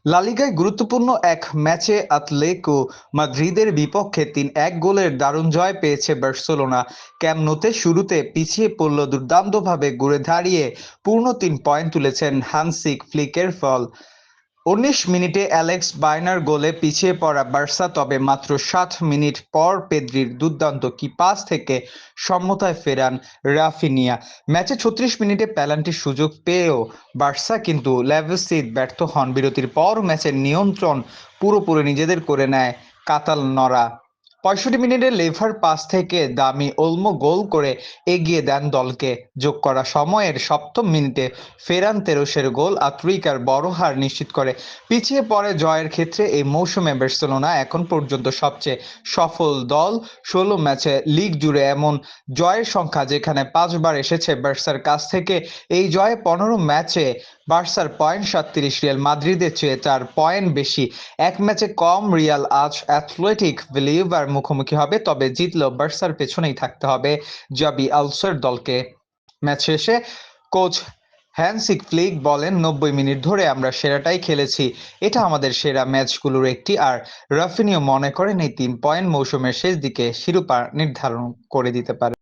লা লিগায় গুরুত্বপূর্ণ এক ম্যাচে আতলেতিকো মাদ্রিদের বিপক্ষে ৩-১ গোলের দারুণ জয় পেয়েছে বার্সেলোনা। ক্যাম্প নূতে শুরুতে পিছিয়ে পড়লেও দুর্দান্তভাবে ঘুরে দাঁড়িয়ে পূর্ণ ৩ পয়েন্ট তুলেছেন হান্সি ফ্লিকের ফল। ১৯ মিনিটে অ্যালেক্স বায়নার গোলে পিছিয়ে পড়া বার্সা, তবে মাত্র ৭ মিনিট পর পেদ্রির দুর্দান্ত কি পাস থেকে সমতায় ফেরান রাফিনিয়া। ম্যাচে ৩৬ মিনিটে পেনাল্টির সুযোগ পেয়েও বার্সা কিন্তু লেভাসিদ ব্যর্থ হন। বিরতির পর ম্যাচের নিয়ন্ত্রণ পুরোপুরি নিজেদের করে নেয় কাতালানরা। ৬৫ মিনিটে লেভার পাস থেকে দামি ওলমো গোল করে এগিয়ে দেন দলকে। যোগ করা সময়ের ৭ম মিনিটে ফেরান তেরোসের গোল আত্রিকার বড় হার নিশ্চিত করে। পিছিয়ে পড়ে জয়ের ক্ষেত্রে এই মৌসুমে বার্সেলোনা এখন পর্যন্ত সবচেয়ে সফল দল। ১৬ ম্যাচে লিগ জুড়ে এমন জয়ের সংখ্যা যেখানে ৫ বার এসেছে বার্সার কাছ থেকে। এই জয়ে ১৫ ম্যাচে বার্সার পয়েন্ট ৩৭, রিয়াল মাদ্রিদের চেয়ে ৪ পয়েন্ট বেশি। এক ম্যাচে কম রিয়াল আজ অ্যাথলেটিক বিলবাওর মুখোমুখি হবে, তবে জিতলেও বার্সার পেছনেই থাকতে হবে জাবি আলসের দলকে। ম্যাচ শেষে কোচ হ্যান্সি ফ্লিক বলেন, ৯০ মিনিট ধরে আমরা সেরাটাই খেলেছি, এটা আমাদের সেরা ম্যাচগুলোর একটি। আর রাফিনিও মনে করেন এই ৩ পয়েন্ট মৌসুমের শেষ দিকে শিরোপা নির্ধারণ করে দিতে পারে।